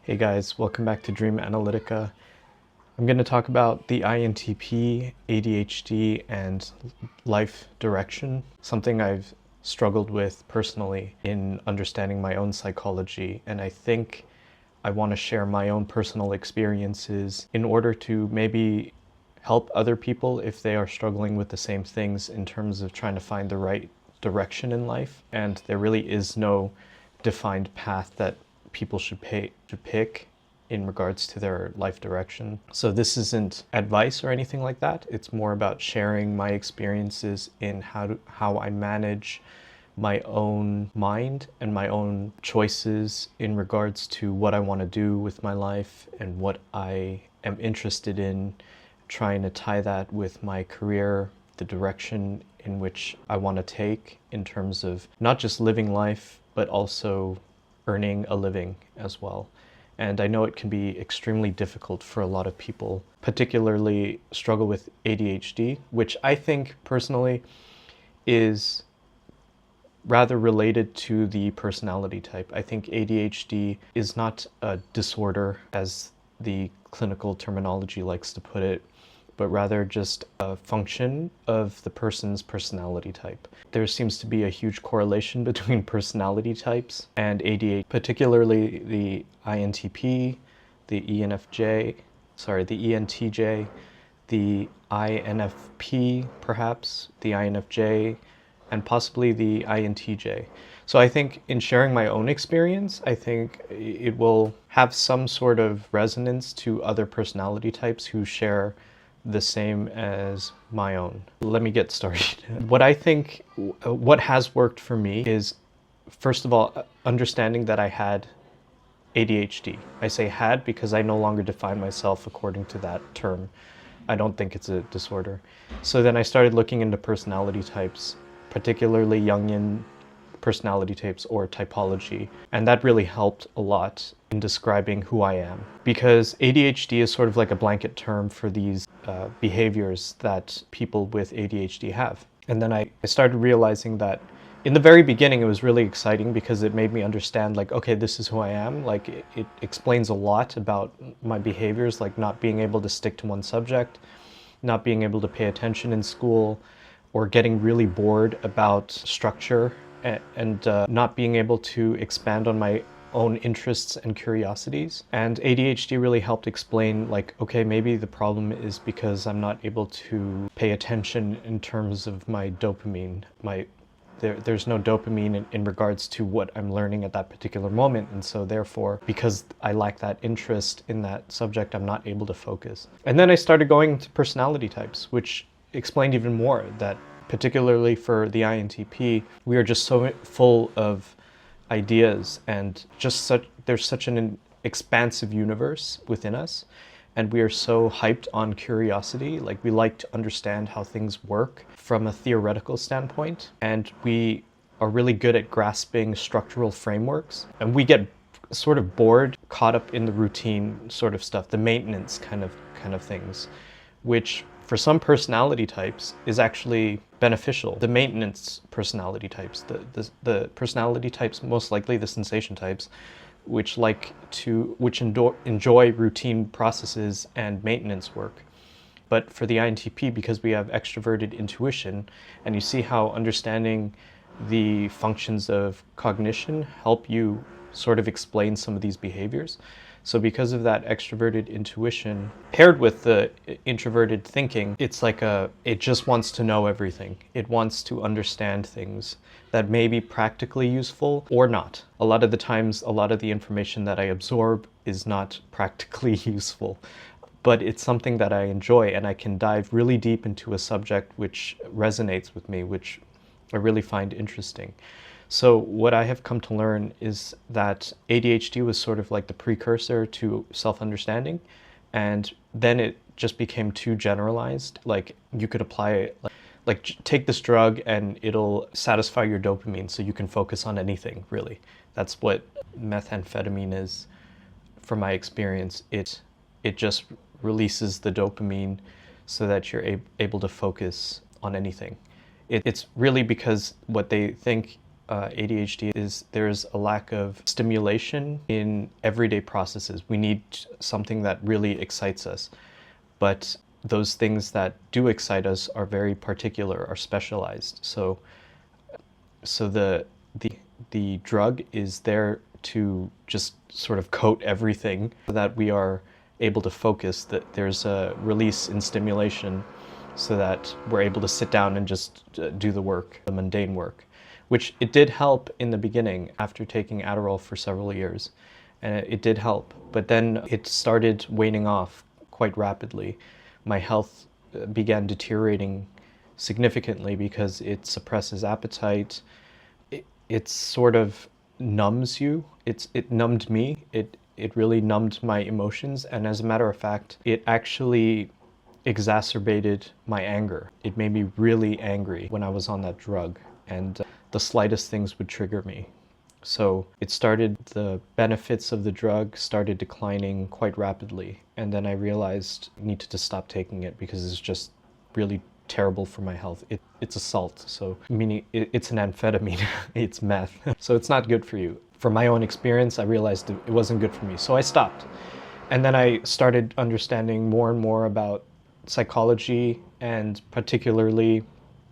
Hey guys, welcome back to Dream Analytica. I'm going to talk about the INTP, ADHD, and life direction, something I've struggled with personally in understanding my own psychology, and I think I want to share my own personal experiences in order to maybe help other people if they are struggling with the same things in terms of trying to find the right direction in life. And there really is no defined path that people should pick in regards to their life direction. So this isn't advice or anything like that. It's more about sharing my experiences in how I manage my own mind and my own choices in regards to what I want to do with my life and what I am interested in, trying to tie that with my career, the direction in which I want to take in terms of not just living life, but also earning a living as well. And I know it can be extremely difficult for a lot of people, particularly struggle with ADHD, which I think personally is rather related to the personality type. I think ADHD is not a disorder, as the clinical terminology likes to put it, but rather just a function of the person's personality type. There seems to be a huge correlation between personality types and ADHD, particularly the INTP, the ENTJ, the INFP perhaps, the INFJ, and possibly the INTJ. So I think in sharing my own experience, I think it will have some sort of resonance to other personality types who share the same as my own. Let me get started. What I think, what has worked for me is, first of all, understanding that I had ADHD. I say had because I no longer define myself according to that term. I don't think it's a disorder. So then I started looking into personality types, particularly Jungian personality types or typology, and that really helped a lot in describing who I am, because ADHD is sort of like a blanket term for these behaviors that people with ADHD have. And then I started realizing that in the very beginning it was really exciting because it made me understand, like, okay, this is who I am. Like it explains a lot about my behaviors, like not being able to stick to one subject, not being able to pay attention in school, or getting really bored about structure, and not being able to expand on my own interests and curiosities. And ADHD really helped explain, like, okay, maybe the problem is because I'm not able to pay attention in terms of my dopamine. There's no dopamine in regards to what I'm learning at that particular moment, and so therefore, because I lack that interest in that subject, I'm not able to focus. And then I started going to personality types, which explained even more that, particularly for the INTP, we are just so full of ideas and there's such an expansive universe within us, and we are so hyped on curiosity. Like, we like to understand how things work from a theoretical standpoint, and we are really good at grasping structural frameworks, and we get sort of bored, caught up in the routine sort of stuff, the maintenance kind of things, which for some personality types is actually beneficial. The maintenance personality types, the personality types, most likely the sensation types, which enjoy routine processes and maintenance work. But for the INTP, because we have extroverted intuition, and you see how understanding the functions of cognition help you sort of explain some of these behaviors. So because of that extroverted intuition paired with the introverted thinking, it's like it just wants to know everything. It wants to understand things that may be practically useful or not. A lot of the times, a lot of the information that I absorb is not practically useful, but it's something that I enjoy, and I can dive really deep into a subject which resonates with me, which I really find interesting. So what I have come to learn is that ADHD was sort of like the precursor to self-understanding, and then it just became too generalized. Like, you could apply it, like take this drug and it'll satisfy your dopamine so you can focus on anything, really. That's what methamphetamine is, from my experience. It just releases the dopamine so that you're able to focus on anything. It's really because what they think ADHD is there's a lack of stimulation in everyday processes. We need something that really excites us, but those things that do excite us are very particular, are specialized. So the drug is there to just sort of coat everything so that we are able to focus, that there's a release in stimulation so that we're able to sit down and just do the work, the mundane work, which it did help in the beginning after taking Adderall for several years. And it did help, but then it started waning off quite rapidly. My health began deteriorating significantly because it suppresses appetite. It sort of numbs you. It numbed me. It really numbed my emotions, and as a matter of fact, it actually exacerbated my anger. It made me really angry when I was on that drug, and the slightest things would trigger me. So the benefits of the drug started declining quite rapidly, and then I realized I needed to stop taking it because it's just really terrible for my health. It's a salt, so meaning it's an amphetamine, it's meth, so it's not good for you. From my own experience, I realized it wasn't good for me, so I stopped. And then I started understanding more and more about psychology, and particularly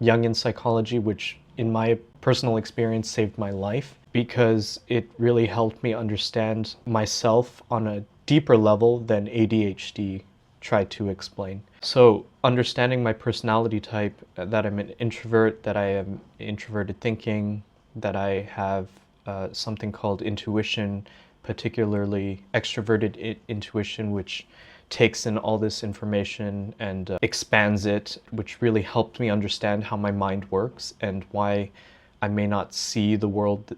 Jungian psychology, which in my personal experience saved my life because it really helped me understand myself on a deeper level than ADHD tried to explain. So understanding my personality type, that I'm an introvert, that I am introverted thinking, that I have something called intuition, particularly extroverted intuition, which takes in all this information and expands it, which really helped me understand how my mind works and why I may not see the world,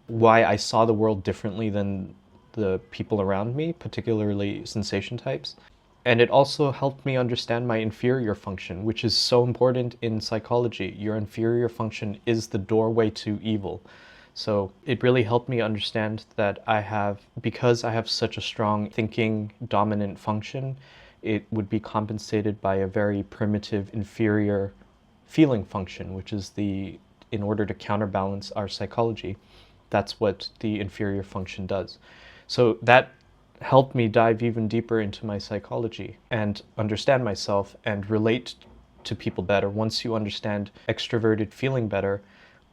why I saw the world differently than the people around me, particularly sensation types. And it also helped me understand my inferior function, which is so important in psychology. Your inferior function is the doorway to evil. So it really helped me understand that because I have such a strong thinking dominant function, it would be compensated by a very primitive inferior feeling function, which is in order to counterbalance our psychology, that's what the inferior function does. So that helped me dive even deeper into my psychology and understand myself and relate to people better. Once you understand extroverted feeling better,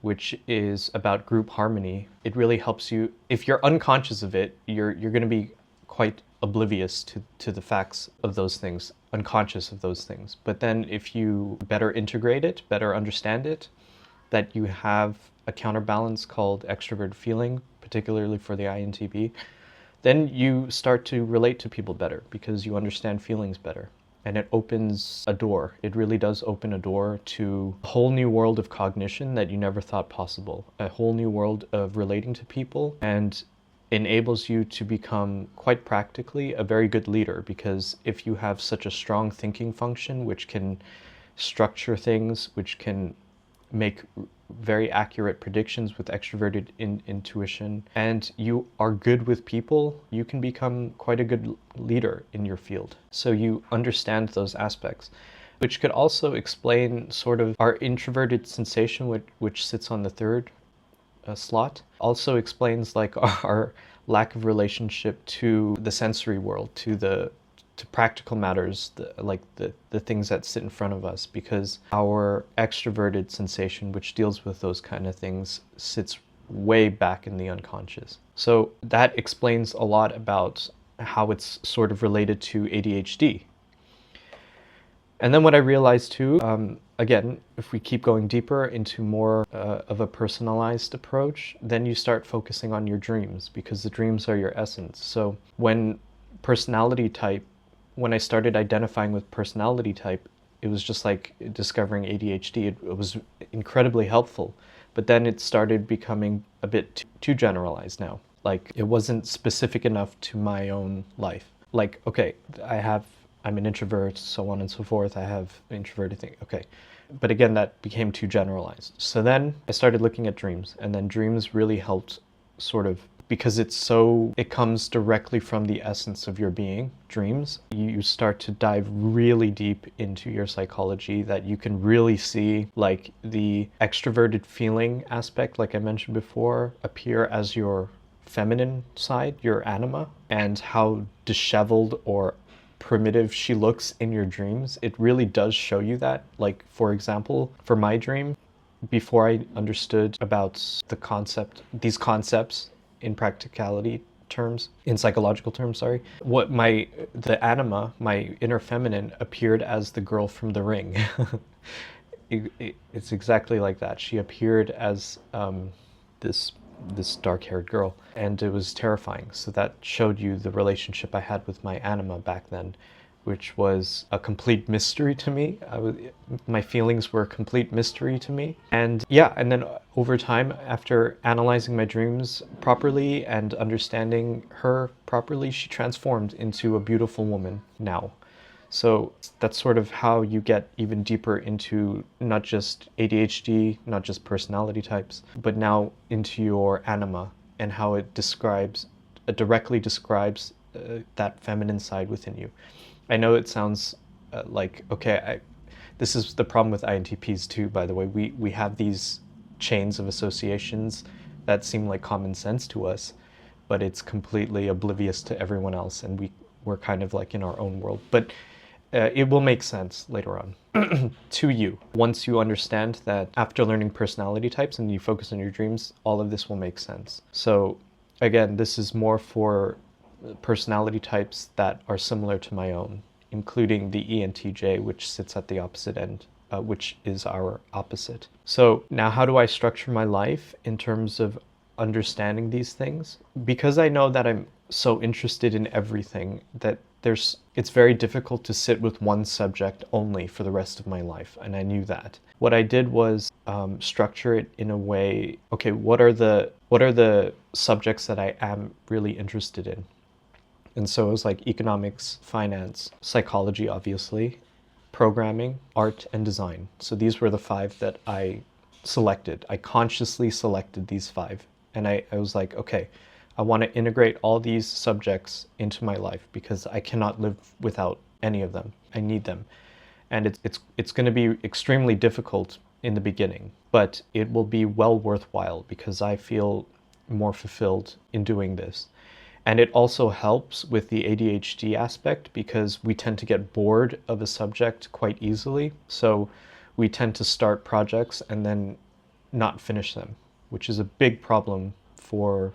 which is about group harmony, it really helps you. If you're unconscious of it, you're going to be quite oblivious to the facts of those things, unconscious of those things. But then if you better integrate it, better understand it, that you have a counterbalance called extrovert feeling, particularly for the Intp, then you start to relate to people better because you understand feelings better. And it opens a door. It really does open a door to a whole new world of cognition that you never thought possible, a whole new world of relating to people, and enables you to become quite practically a very good leader, because if you have such a strong thinking function which can structure things, which can make very accurate predictions with extroverted intuition, and you are good with people, you can become quite a good leader in your field. So you understand those aspects, which could also explain sort of our introverted sensation, which sits on the third slot. Also explains like our lack of relationship to the sensory world, to practical matters, like the things that sit in front of us, because our extroverted sensation, which deals with those kind of things, sits way back in the unconscious. So that explains a lot about how it's sort of related to ADHD. And then what I realized too, again, if we keep going deeper into more of a personalized approach, then you start focusing on your dreams, because the dreams are your essence. So when I started identifying with personality type, it was just like discovering ADHD. It was incredibly helpful, but then it started becoming a bit too generalized now. Like it wasn't specific enough to my own life. Like, okay, I'm an introvert, so on and so forth. I have an introverted thing. Okay. But again, that became too generalized. So then I started looking at dreams, and then dreams really helped sort of because it comes directly from the essence of your being, dreams. You start to dive really deep into your psychology, that you can really see like the extroverted feeling aspect, like I mentioned before, appear as your feminine side, your anima, and how disheveled or primitive she looks in your dreams. It really does show you that. Like, for example, for my dream, before I understood about these concepts in practicality terms, in psychological terms, sorry, the anima, my inner feminine, appeared as the girl from The Ring. It's exactly like that. She appeared as this dark-haired girl, and it was terrifying. So that showed you the relationship I had with my anima back then, which was a complete mystery to me. My feelings were a complete mystery to me. And yeah, and then over time, after analyzing my dreams properly and understanding her properly, she transformed into a beautiful woman now. So that's sort of how you get even deeper into not just ADHD, not just personality types, but now into your anima and how it directly describes that feminine side within you. I know it sounds this is the problem with INTPs too, by the way. We have these chains of associations that seem like common sense to us, but it's completely oblivious to everyone else, and we're kind of like in our own world. But it will make sense later on to you. Once you understand that after learning personality types and you focus on your dreams, all of this will make sense. So again, this is more for personality types that are similar to my own, including the ENTJ, which sits at the opposite end, which is our opposite. So now how do I structure my life in terms of understanding these things? Because I know that I'm so interested in everything that it's very difficult to sit with one subject only for the rest of my life, and I knew that. What I did was structure it in a way, okay, what are the subjects that I am really interested in? And so it was like economics, finance, psychology, obviously, programming, art, and design. So these were the 5 that I selected. I consciously selected these 5. And I was like, okay, I want to integrate all these subjects into my life because I cannot live without any of them. I need them. And it's going to be extremely difficult in the beginning, but it will be well worthwhile because I feel more fulfilled in doing this. And it also helps with the ADHD aspect because we tend to get bored of a subject quite easily. So we tend to start projects and then not finish them, which is a big problem for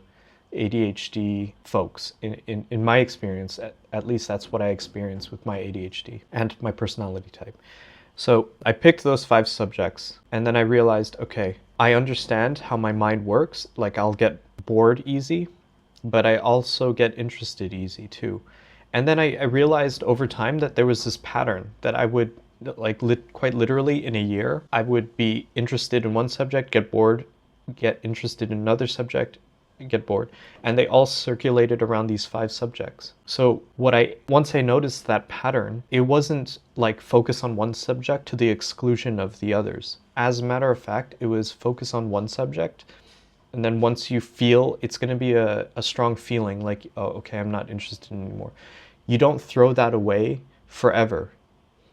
ADHD folks. In my experience, at least that's what I experienced with my ADHD and my personality type. So I picked those 5 subjects and then I realized, okay, I understand how my mind works. Like I'll get bored easy, but I also get interested easy too. And then I realized over time that there was this pattern that I would quite literally in a year, I would be interested in one subject, get bored, get interested in another subject, get bored, and they all circulated around these 5 subjects. So once I noticed that pattern, it wasn't like focus on one subject to the exclusion of the others. As a matter of fact, it was focus on one subject, and then once you feel, it's going to be a strong feeling like, oh, okay, I'm not interested anymore. You don't throw that away forever.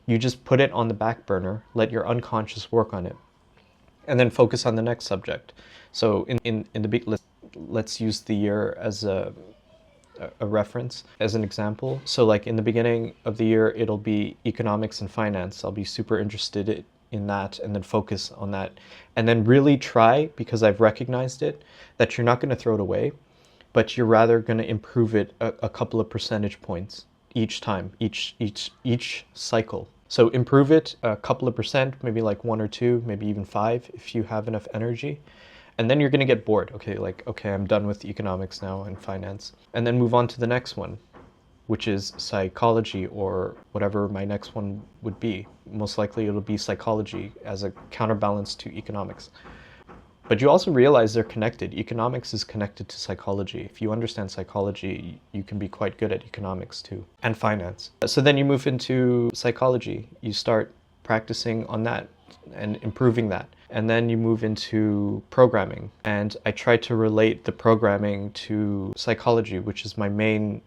You just put it on the back burner, let your unconscious work on it, and then focus on the next subject. So in the let's use the year as a reference, as an example. So like in the beginning of the year, it'll be economics and finance. I'll be super interested in that and then focus on that. And then really try, because I've recognized it, that you're not going to throw it away, but you're rather going to improve it a couple of percentage points each time, each cycle. So improve it a couple of percent, maybe like 1 or 2, maybe even 5 if you have enough energy. And then you're going to get bored. Okay, I'm done with economics now and finance. And then move on to the next one, which is psychology or whatever my next one would be. Most likely it'll be psychology as a counterbalance to economics. But you also realize they're connected. Economics is connected to psychology. If you understand psychology, you can be quite good at economics too, and finance. So then you move into psychology. You start practicing on that and improving that. And then you move into programming. And I try to relate the programming to psychology, which is my main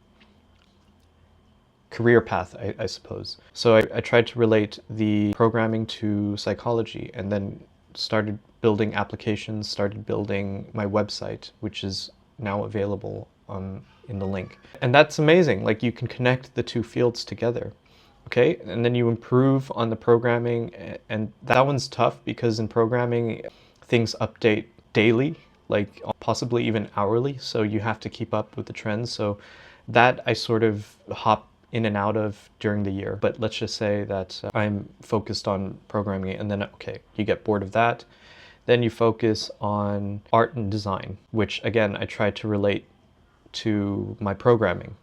career path, I suppose. So I tried to relate the programming to psychology, and then started building applications, started building my website, which is now available in the link. And that's amazing. Like, you can connect the two fields together. Okay, and then you improve on the programming, and that one's tough because in programming things update daily, like possibly even hourly, so you have to keep up with the trends. So that I sort of hop in and out of during the year. But let's just say that I'm focused on programming, and then okay, you get bored of that. Then you focus on art and design, which again I try to relate to my programming.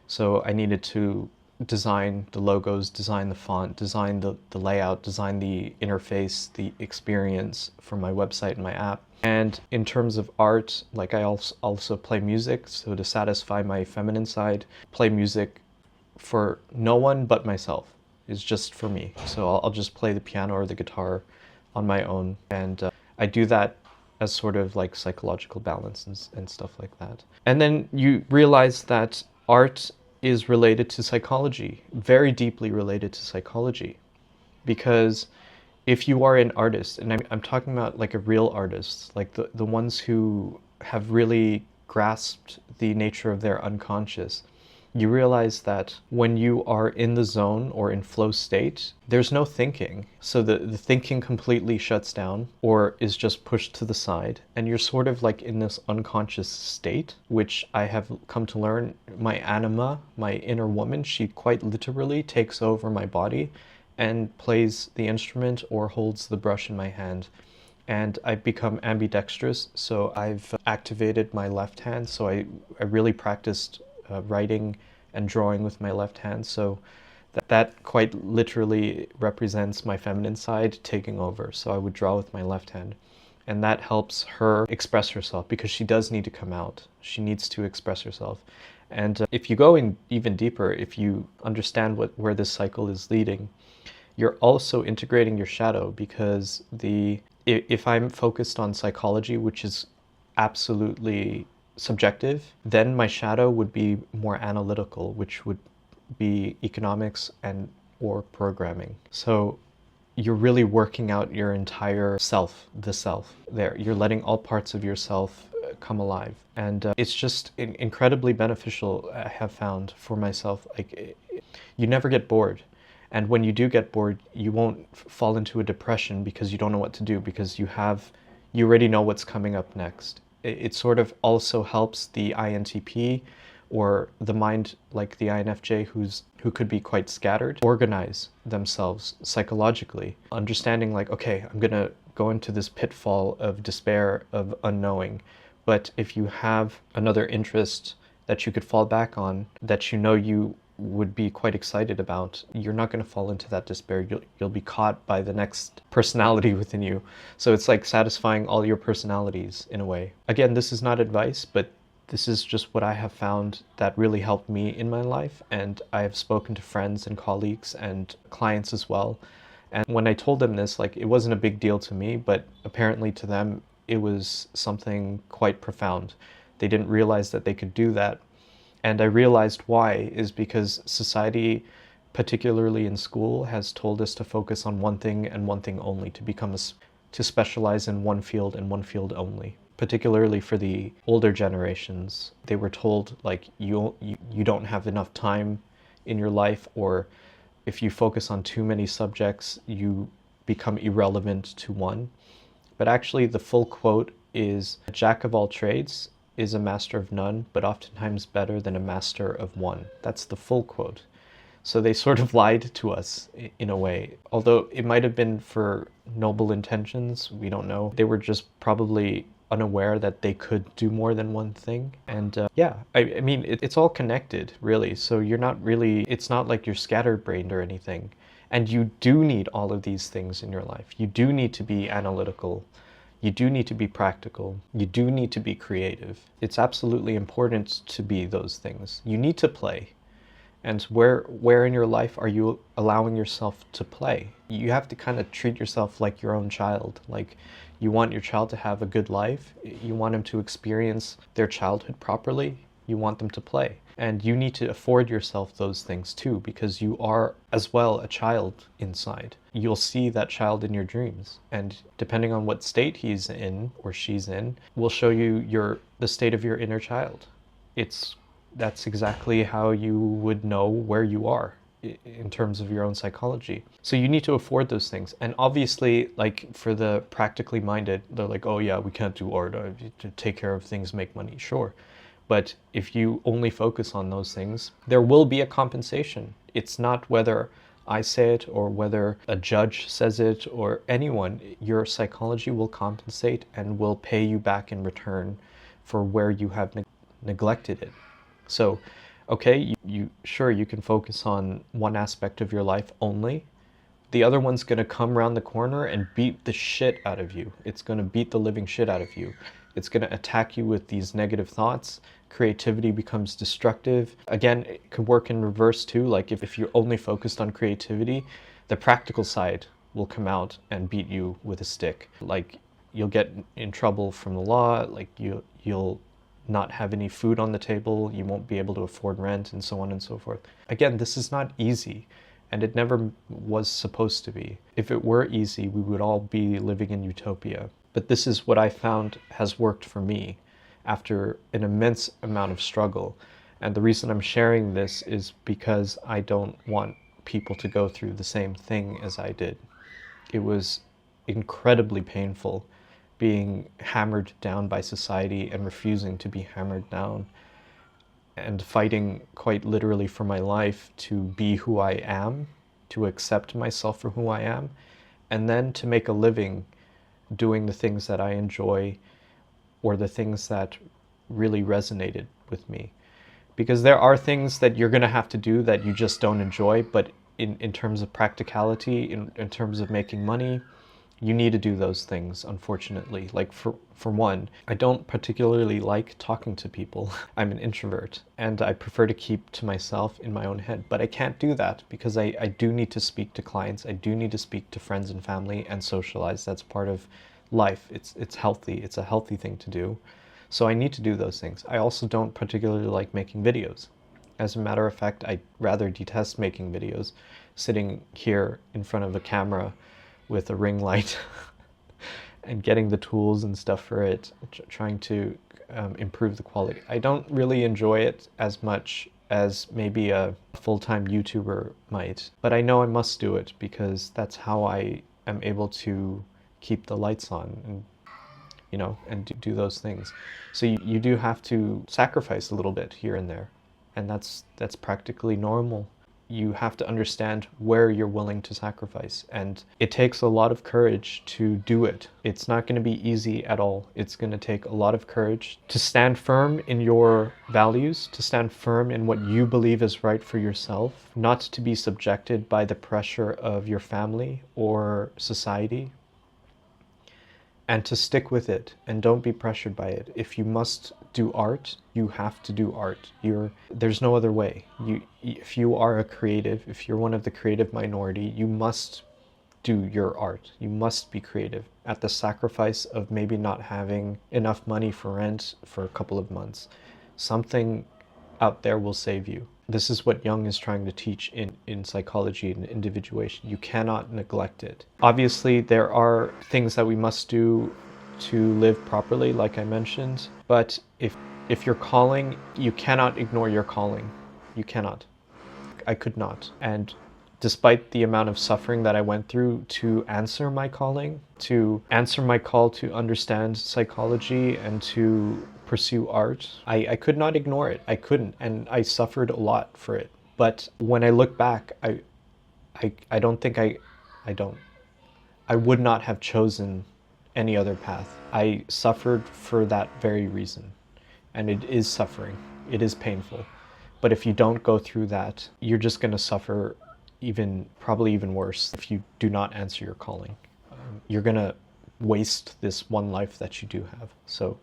So I needed to design the logos, design the font, design the layout, design the interface, the experience for my website and my app. And in terms of art, like I also play music, so to satisfy my feminine side, play music for no one but myself. It's just for me. So I'll just play the piano or the guitar on my own, and I do that as sort of like psychological balance and stuff like that. And then you realize that art is related to psychology, very deeply related to psychology. Because if you are an artist, and I'm talking about like a real artist, like the ones who have really grasped the nature of their unconscious, you realize that when you are in the zone or in flow state, there's no thinking. So the thinking completely shuts down or is just pushed to the side. And you're sort of like in this unconscious state, which I have come to learn. My anima, my inner woman, she quite literally takes over my body and plays the instrument or holds the brush in my hand. And I've become ambidextrous, so I've activated my left hand. So I really practiced writing and drawing with my left hand, so that quite literally represents my feminine side taking over. So I would draw with my left hand, and that helps her express herself because she does need to come out. She needs to express herself. And if you go in even deeper, if you understand where this cycle is leading, you're also integrating your shadow, because if I'm focused on psychology, which is absolutely subjective, then my shadow would be more analytical, which would be economics and or programming. So you're really working out your entire self, the self there. You're letting all parts of yourself come alive. And it's just incredibly beneficial, I have found for myself. Like, you never get bored. And when you do get bored, you won't fall into a depression because you don't know what to do, because you already know what's coming up next. It sort of also helps the INTP or the mind, like the INFJ, who could be quite scattered, organize themselves psychologically, understanding like, okay, I'm gonna go into this pitfall of despair, of unknowing. But if you have another interest that you could fall back on, that you know you would be quite excited about, you're not going to fall into that despair. You'll be caught by the next personality within you. So it's like satisfying all your personalities in a way. Again, this is not advice, but this is just what I have found that really helped me in my life. And I have spoken to friends and colleagues and clients as well. And when I told them this, like, it wasn't a big deal to me, but apparently to them, it was something quite profound. They didn't realize that they could do that. And I realized why is because society, particularly in school, has told us to focus on one thing and one thing only, to specialize in one field and one field only. Particularly for the older generations, they were told like you don't have enough time in your life, or if you focus on too many subjects, you become irrelevant to one. But actually, the full quote is, "A jack of all trades is a master of none, but oftentimes better than a master of one." That's the full quote. So they sort of lied to us in a way. Although it might have been for noble intentions, we don't know. They were just probably unaware that they could do more than one thing. And yeah, I mean, it's all connected, really. So it's not like you're scatterbrained or anything. And you do need all of these things in your life. You do need to be analytical. You do need to be practical. You do need to be creative. It's absolutely important to be those things. You need to play. And where in your life are you allowing yourself to play? You have to kind of treat yourself like your own child. Like, you want your child to have a good life. You want them to experience their childhood properly. You want them to play. And you need to afford yourself those things too, because you are as well a child inside. You'll see that child in your dreams. And depending on what state he's in or she's in, will show you the state of your inner child. That's exactly how you would know where you are in terms of your own psychology. So you need to afford those things. And obviously, like, for the practically minded, they're like, oh yeah, we can't do art to take care of things, make money. Sure. But if you only focus on those things, there will be a compensation. It's not whether I say it or whether a judge says it or anyone. Your psychology will compensate and will pay you back in return for where you have neglected it. So, okay, sure, you can focus on one aspect of your life only. The other one's going to come around the corner and beat the shit out of you. It's going to beat the living shit out of you. It's going to attack you with these negative thoughts. Creativity becomes destructive. Again, it could work in reverse too. Like, if you're only focused on creativity, the practical side will come out and beat you with a stick. Like, you'll get in trouble from the law. Like, you'll not have any food on the table, you won't be able to afford rent, and so on and so forth. Again, this is not easy, and it never was supposed to be. If it were easy, we would all be living in utopia. But this is what I found has worked for me after an immense amount of struggle. And the reason I'm sharing this is because I don't want people to go through the same thing as I did. It was incredibly painful, being hammered down by society and refusing to be hammered down, and fighting quite literally for my life to be who I am, to accept myself for who I am, and then to make a living doing the things that I enjoy or the things that really resonated with me. Because there are things that you're going to have to do that you just don't enjoy, but in terms of practicality, in terms of making money, you need to do those things, unfortunately. Like, for one, I don't particularly like talking to people. I'm an introvert, and I prefer to keep to myself in my own head. But I can't do that because I do need to speak to clients. I do need to speak to friends and family and socialize. That's part of life. It's healthy. It's a healthy thing to do. So I need to do those things. I also don't particularly like making videos. As a matter of fact, I rather detest making videos, sitting here in front of a camera with a ring light and getting the tools and stuff for it, trying to improve the quality. I don't really enjoy it as much as maybe a full-time YouTuber might, but I know I must do it because that's how I am able to keep the lights on and, you know, and do those things. So you do have to sacrifice a little bit here and there, and that's practically normal. You have to understand where you're willing to sacrifice, and it takes a lot of courage to do it. It's not going to be easy at all. It's going to take a lot of courage to stand firm in your values, to stand firm in what you believe is right for yourself, not to be subjected by the pressure of your family or society, and to stick with it and don't be pressured by it. If you must do art, you have to do art. There's no other way. If you are a creative, if you're one of the creative minority, you must do your art. You must be creative at the sacrifice of maybe not having enough money for rent for a couple of months. Something out there will save you. This is what Jung is trying to teach in psychology and individuation. You cannot neglect it. Obviously, there are things that we must do to live properly, like I mentioned, but if you're calling, you cannot ignore your calling. You cannot. I could not. And despite the amount of suffering that I went through to answer my calling, to answer my call to understand psychology and to pursue art, I could not ignore it. I couldn't, and I suffered a lot for it. But when I look back, I don't think I would not have chosen any other path. I suffered for that very reason, and it is suffering. It is painful. But if you don't go through that, you're just going to suffer probably even worse if you do not answer your calling. You're going to waste this one life that you do have. So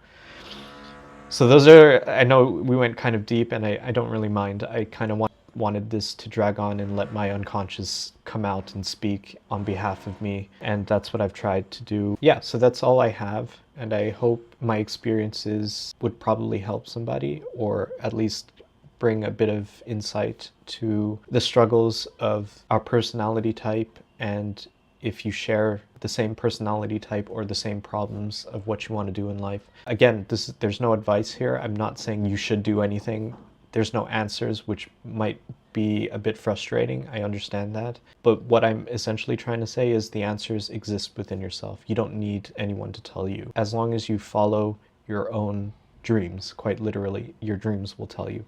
those are, I know we went kind of deep, and I don't really mind. I kind of wanted this to drag on and let my unconscious come out and speak on behalf of me. And that's what I've tried to do. Yeah, so that's all I have. And I hope my experiences would probably help somebody, or at least bring a bit of insight to the struggles of our personality type, and if you share the same personality type or the same problems of what you want to do in life. Again, there's no advice here. I'm not saying you should do anything. There's no answers, which might be a bit frustrating. I understand that. But what I'm essentially trying to say is the answers exist within yourself. You don't need anyone to tell you. As long as you follow your own dreams, quite literally, your dreams will tell you.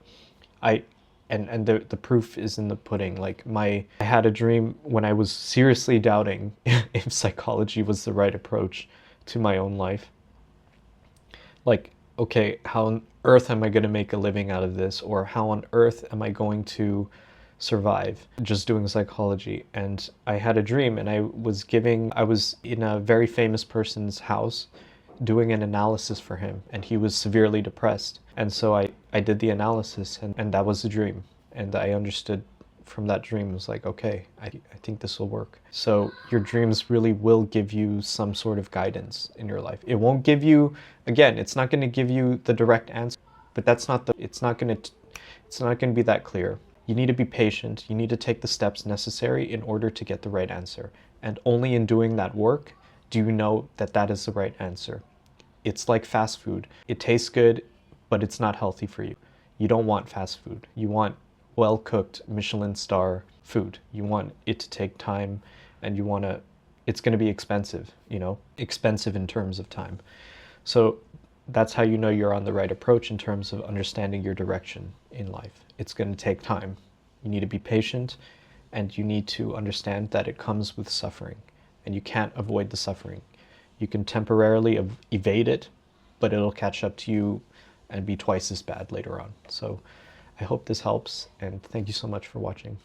And the proof is in the pudding. Like I had a dream when I was seriously doubting if psychology was the right approach to my own life. Like, okay, how on earth am I going to make a living out of this? Or how on earth am I going to survive just doing psychology? And I had a dream, and I was in a very famous person's house doing an analysis for him, and he was severely depressed. And so I did the analysis, and that was the dream. And I understood from that dream, was like, okay, I think this will work. So your dreams really will give you some sort of guidance in your life. It won't give you, again, it's not going to give you the direct answer, but it's not going to be that clear. You need to be patient. You need to take the steps necessary in order to get the right answer. And only in doing that work do you know that that is the right answer. It's like fast food. It tastes good, but it's not healthy for you. You don't want fast food. You want well-cooked Michelin star food. You want it to take time, and it's going to be expensive, expensive in terms of time. So that's how you know you're on the right approach in terms of understanding your direction in life. It's going to take time. You need to be patient, and you need to understand that it comes with suffering, and you can't avoid the suffering. You can temporarily evade it, but it'll catch up to you and be twice as bad later on. So I hope this helps, and thank you so much for watching.